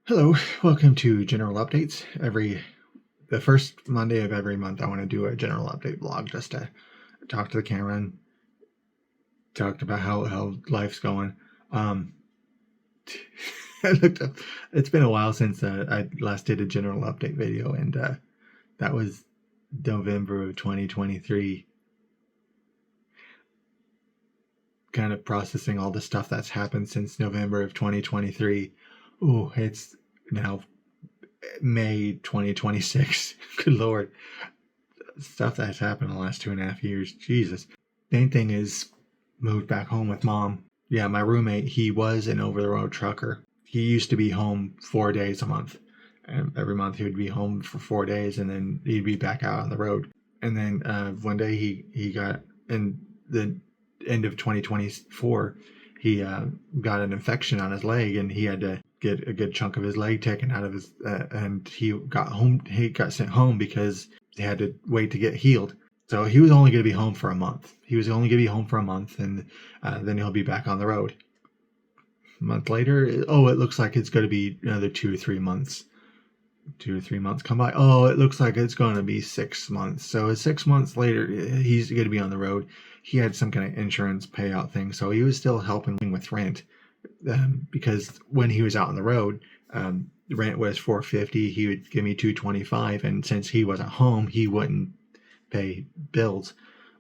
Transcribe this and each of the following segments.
Hello, welcome to General Updates. The first Monday of every month, I want to do a general update vlog just to talk to the camera and talk about how life's going. I looked up. It's been a while since I last did a general update video, and that was November of 2023. Kind of processing all the stuff that's happened since November of 2023. Oh, it's now May 2026. Good Lord. Stuff that's happened in the last 2.5 years. Jesus. Main thing is moved back home with mom. Yeah, my roommate, he was an over-the-road trucker. He used to be home 4 days a month. And every month he would be home for 4 days and then he'd be back out on the road. And then one day he got, in the end of 2024, he got an infection on his leg and he had to get a good chunk of his leg taken out of his and he got sent home because he had to wait to get healed. So he was only going to be home for a month. And then he'll be back on the road. A month later, it looks like it's going to be another 2 or 3 months. 2 or 3 months come by. It looks like it's going to be 6 months. So 6 months later, he's going to be on the road. He had some kind of insurance payout thing, so he was still helping with rent. Because when he was out on the road, the rent was $450. He would give me $225, and since he wasn't home, he wouldn't pay bills.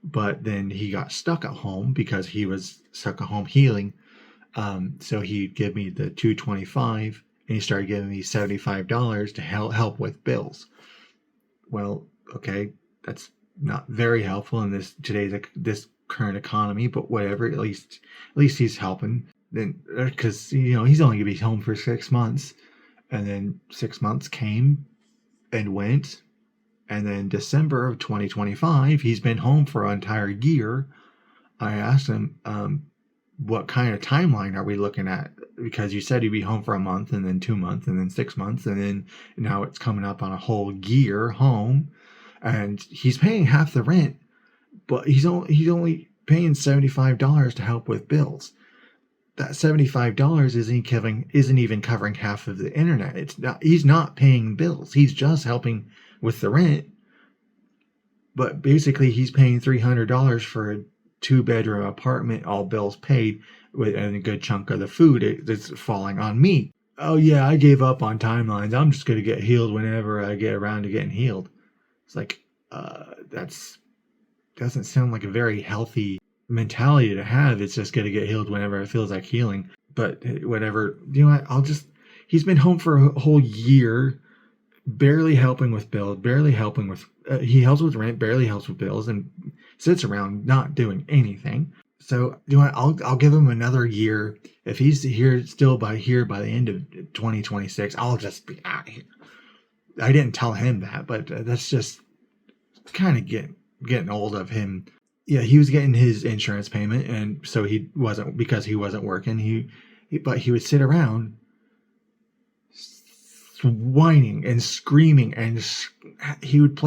But then he got stuck at home because he was stuck at home healing. So he'd give me the $225, and he started giving me $75 to help with bills. Well, okay, that's not very helpful in this current economy, but whatever. At least he's helping. Then, because he's only gonna be home for 6 months, and then 6 months came and went, and then December of 2025, he's been home for an entire year. I asked him, what kind of timeline are we looking at? Because you said he'd be home for a month, and then 2 months, and then 6 months, and then now it's coming up on a whole year home, and he's paying half the rent, but he's only paying $75 to help with bills. That $75 isn't even covering half of the internet. He's not paying bills. He's just helping with the rent. But basically, he's paying $300 for a 2-bedroom apartment, all bills paid, and a good chunk of the food that's falling on me. Oh yeah, I gave up on timelines. I'm just gonna get healed whenever I get around to getting healed. It's like, that's doesn't sound like a very healthy mentality to have. It's just gonna get healed whenever it feels like healing. But whatever, he's been home for a whole year, barely helping with bills, he helps with rent, barely helps with bills, and sits around not doing anything. So I'll give him another year. If he's still by the end of 2026, I'll just be out of here. I didn't tell him that, but that's just kind of getting old of him. Yeah, he was getting his insurance payment, and so he wasn't working. But he would sit around whining and screaming, and he would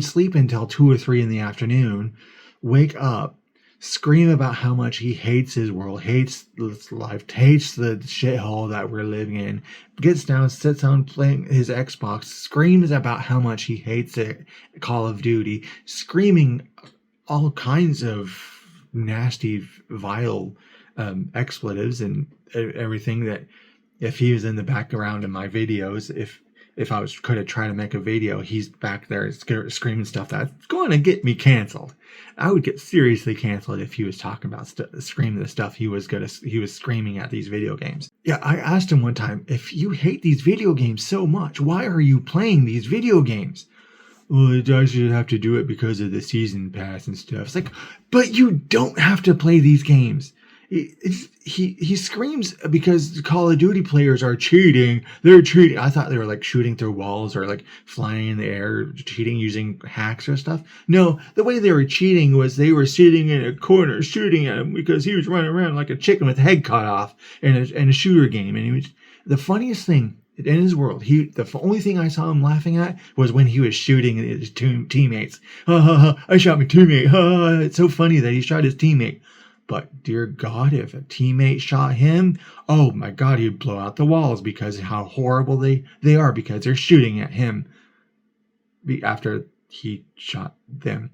sleep until 2 or 3 in the afternoon, wake up, scream about how much he hates his world, hates this life, hates the shithole that we're living in, gets down, sits down playing his Xbox, screams about how much he hates it, Call of Duty, screaming all kinds of nasty, vile expletives and everything that if he was in the background in my videos, if I could have tried to make a video, he's back there screaming stuff that's going to get me canceled. I would get seriously canceled if he was talking about screaming the stuff he was screaming at these video games. Yeah, I asked him one time, if you hate these video games so much, why are you playing these video games? Well, I should have to do it because of the season pass and stuff. It's like, but you don't have to play these games. He screams because Call of Duty players are cheating. They're cheating. I thought they were like shooting through walls or like flying in the air, cheating using hacks or stuff. No, the way they were cheating was they were sitting in a corner shooting at him because he was running around like a chicken with head cut off in a shooter game. And he was the funniest thing in his world. The only thing I saw him laughing at was when he was shooting his teammates. I shot my teammate. It's so funny that he shot his teammate. But dear God, if a teammate shot him, oh my God, he'd blow out the walls because how horrible they are because they're shooting at him after he shot them.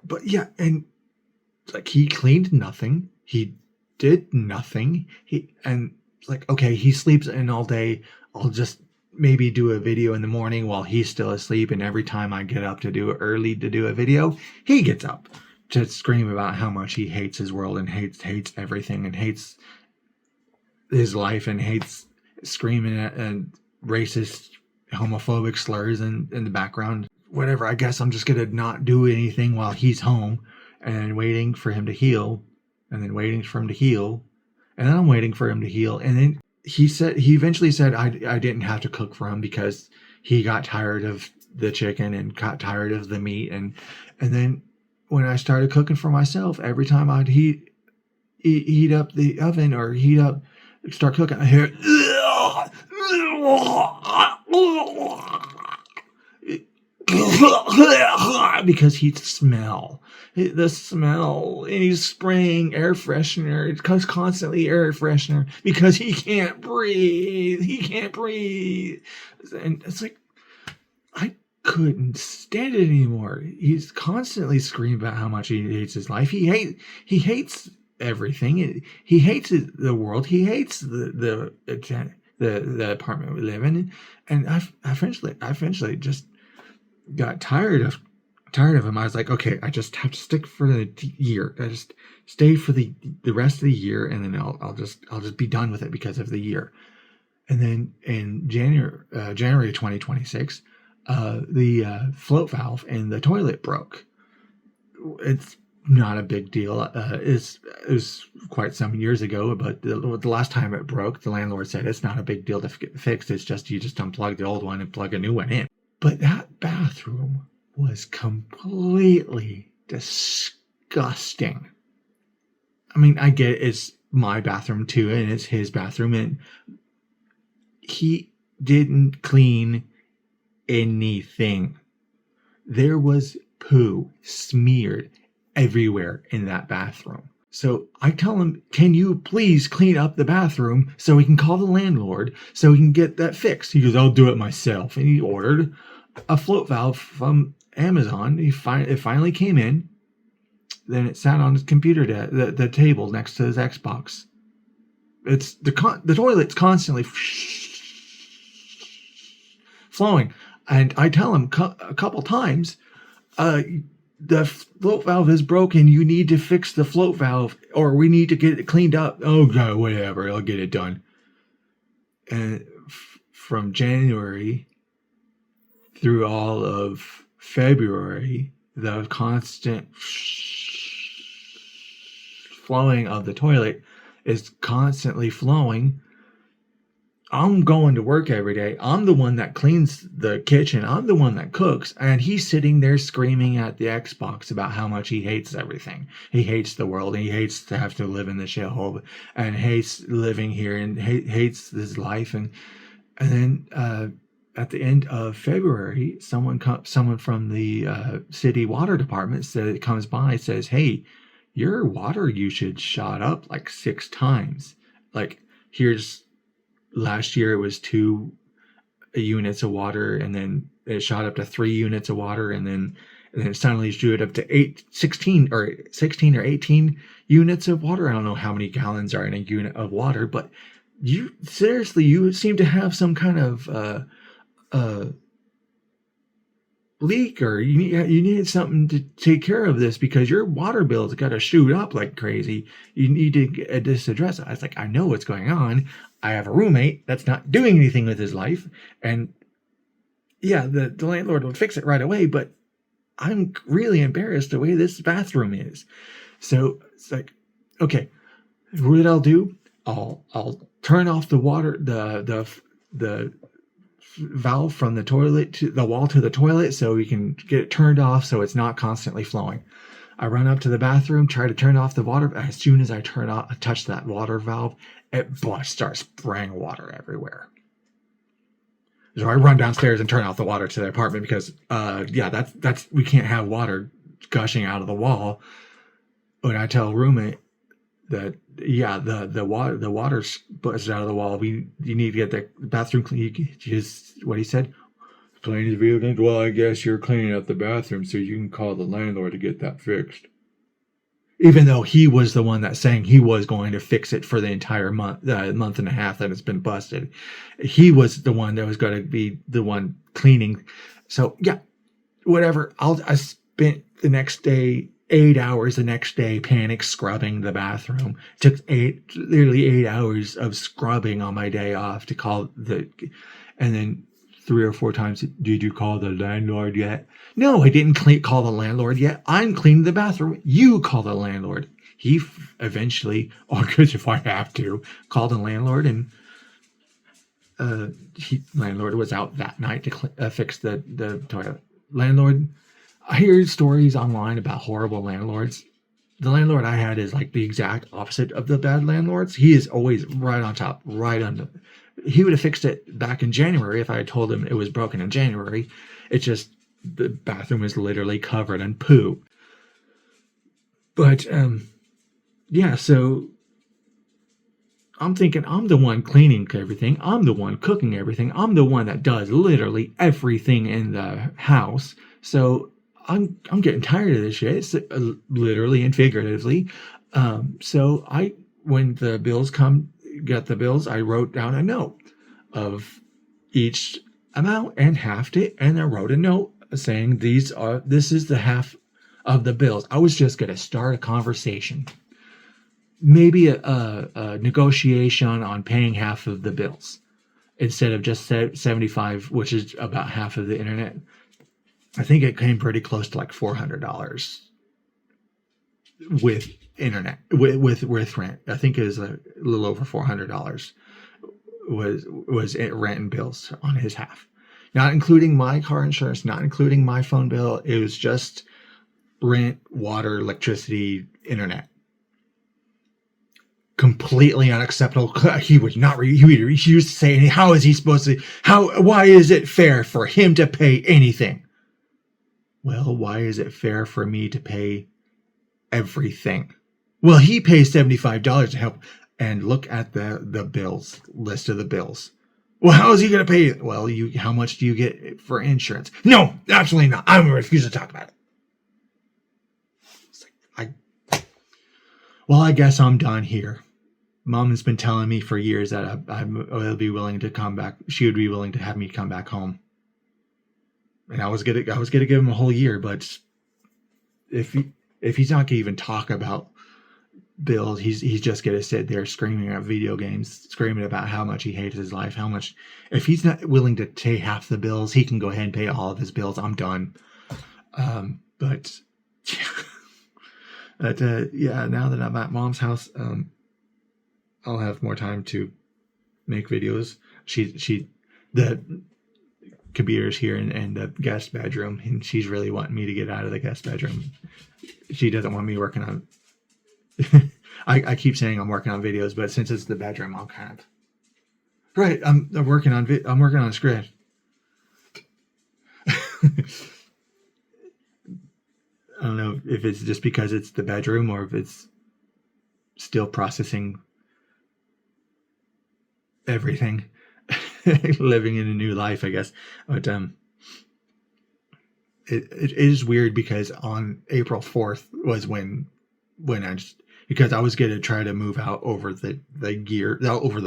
But yeah, and like he cleaned nothing. He did nothing. Okay, he sleeps in all day. I'll just maybe do a video in the morning while he's still asleep. And every time I get up to do it early to do a video, he gets up to scream about how much he hates his world and hates everything and hates his life and hates screaming at and racist, homophobic slurs in the background. Whatever, I guess I'm just gonna not do anything while he's home and waiting for him to heal, and then waiting for him to heal, and then I'm waiting for him to heal, and then he eventually said I didn't have to cook for him because he got tired of the chicken and got tired of the meat, and then when I started cooking for myself, every time I'd heat up the oven or start cooking, I hear because he'd smell the smell, and he's spraying air freshener. It's constantly air freshener because he can't breathe. And it's like, I couldn't stand it anymore. He's constantly screaming about how much he hates his life. He hates everything. He hates the world. He hates the apartment we live in. And I eventually just got tired of him. I was like, okay, I just have to stick for the year. I just stay for the rest of the year, and then I'll just be done with it because of the year. And then in January 2026, the float valve in the toilet broke. It's not a big deal. It was quite some years ago, but the last time it broke, the landlord said it's not a big deal to get fixed. It's just you just unplug the old one and plug a new one in. But that bathroom was completely disgusting. I mean, I get it's my bathroom too, and it's his bathroom, and he didn't clean anything. There was poo smeared everywhere in that bathroom. So I tell him, can you please clean up the bathroom so we can call the landlord so we can get that fixed? He goes, I'll do it myself. And he ordered a float valve from Amazon. It finally came in. Then it sat on his computer, the table next to his Xbox. It's the toilet's constantly flowing. And I tell him a couple times, the float valve is broken. You need to fix the float valve, or we need to get it cleaned up. Oh God, whatever. I'll get it done. And from January through all of February, the constant flowing of the toilet is constantly flowing. I'm going to work every day. I'm the one that cleans the kitchen. I'm the one that cooks. And he's sitting there screaming at the Xbox about how much he hates everything. He hates the world. And he hates to have to live in the shithole and hates living here and hates his life. And then at the end of February, someone from the city water department comes by and says, hey, your water usage shot up like 6 times. Like, here's... Last year it was 2 units of water, and then it shot up to 3 units of water, and then it suddenly drew it up to 16 or 18 units of water. I don't know how many gallons are in a unit of water, but you seem to have some kind of leak, or you need something to take care of this because your water bill's got to shoot up like crazy. You need to get this addressed. I was like, I know what's going on. I have a roommate that's not doing anything with his life, and yeah, the landlord would fix it right away, but I'm really embarrassed the way this bathroom is. So it's like, okay, what I'll do, I'll turn off the water, the valve from the toilet to the wall to the toilet so we can get it turned off so it's not constantly flowing. I run up to the bathroom, try to turn off the water. As soon as I touch that water valve, it starts spraying water everywhere. So I run downstairs and turn off the water to the apartment because, that's we can't have water gushing out of the wall. When I tell roommate, that yeah, the water's busted out of the wall. You need to get the bathroom clean. Just what he said. Playing the video games. Well, I guess you're cleaning up the bathroom, so you can call the landlord to get that fixed. Even though he was the one that's saying he was going to fix it for the entire month and a half that it's been busted, he was the one that was going to be the one cleaning. So yeah, whatever. I spent the next day 8 hours the next day panic scrubbing the bathroom. It took literally 8 hours of scrubbing on my day off to call and then 3 or 4 times. Did you call the landlord yet? No, I didn't call the landlord yet. I'm cleaning the bathroom. You call the landlord. He eventually, or because if I have to, called the landlord, and landlord was out that night to fix the toilet. Landlord, I hear stories online about horrible landlords. The landlord I had is like the exact opposite of the bad landlords. He is always right on top, right on the. He would have fixed it back in January if I had told him it was broken in January. It's just the bathroom is literally covered in poo. But yeah, so I'm thinking I'm the one cleaning everything. I'm the one cooking everything. I'm the one that does literally everything in the house. So I'm getting tired of this shit, literally and figuratively. So when the bills got the bills, I wrote down a note of each amount and halved it, and I wrote a note saying this is the half of the bills. I was just gonna start a conversation, maybe a negotiation on paying half of the bills instead of just 75, which is about half of the internet. I think it came pretty close to like $400 with internet with rent. I think it was a little over $400 was rent and bills on his half, not including my car insurance, not including my phone bill. It was just rent, water, electricity, internet. Completely unacceptable. He would not. He used to say, "How is he supposed to? Why is it fair for him to pay anything?" Well, why is it fair for me to pay everything? Well, he pays $75 to help. And look at the bills list of the bills. Well, how is he going to pay it? Well, how much do you get for insurance? No, absolutely not. I'm going to refuse to talk about it. It's like, I guess I'm done here. Mom has been telling me for years that I'll be willing to come back. She would be willing to have me come back home. And I was gonna give him a whole year, but if he's not gonna even talk about bills, he's just gonna sit there screaming at video games, screaming about how much he hates his life, how much. If he's not willing to pay half the bills, he can go ahead and pay all of his bills. I'm done. But yeah, now that I'm at Mom's house, I'll have more time to make videos. The computer's here in the guest bedroom, and she's really wanting me to get out of the guest bedroom. She doesn't want me working on. I keep saying I'm working on videos, but since it's the bedroom, I'm kind of right. I'm working on a script. I don't know if it's just because it's the bedroom or if it's still processing everything. Living in a new life, I guess. But it is weird because on April 4th was when because I was going to try to move out over the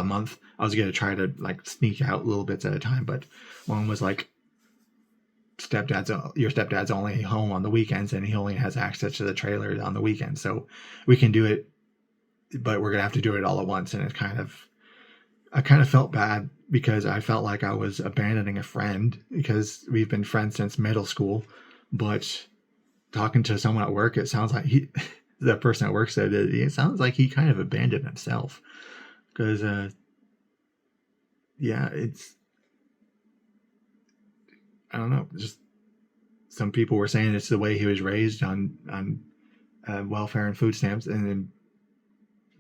month. I was going to try to like sneak out little bits at a time, but Mom was like, your stepdad's only home on the weekends and he only has access to the trailer on the weekends, so we can do it, but we're gonna have to do it all at once. And I kind of felt bad because I felt like I was abandoning a friend because we've been friends since middle school. But talking to someone at work, it sounds like the person at work said that it sounds like he kind of abandoned himself because yeah, it's, I don't know, just some people were saying it's the way he was raised on welfare and food stamps,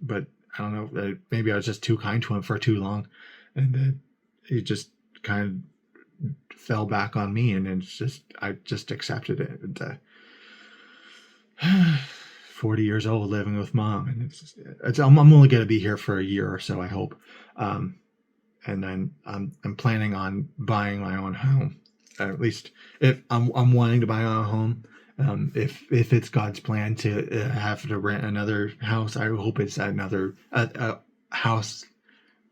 but I don't know, maybe I was just too kind to him for too long, and he just kind of fell back on me, and I just accepted it. And, 40 years old living with mom, and I'm only going to be here for a year or so, I hope. And then I'm planning on buying my own home. At least if I'm wanting to buy my own home. If it's God's plan to have to rent another house, I hope it's another a house,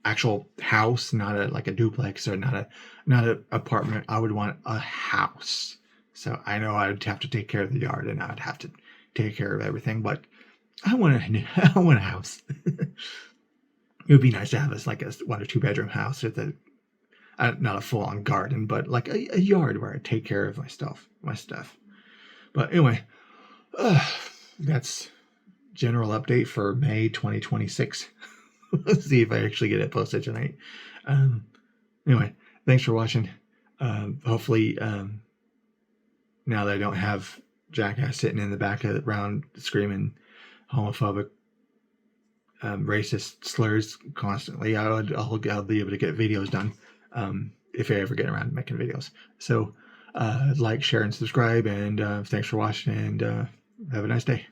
actual house, not like a duplex, or not a apartment. I would want a house. So I know I'd have to take care of the yard, and I'd have to take care of everything, but I want a house. It would be nice to have a 1 or 2 bedroom house with not a full on garden, but like a yard where I take care of my stuff. But anyway, that's general update for May 2026. Let's see if I actually get it posted tonight. Anyway, thanks for watching. Hopefully, now that I don't have Jackass sitting in the back of the round screaming homophobic, racist slurs constantly, I'll be able to get videos done if I ever get around to making videos. So like, share, and subscribe, and thanks for watching, and have a nice day.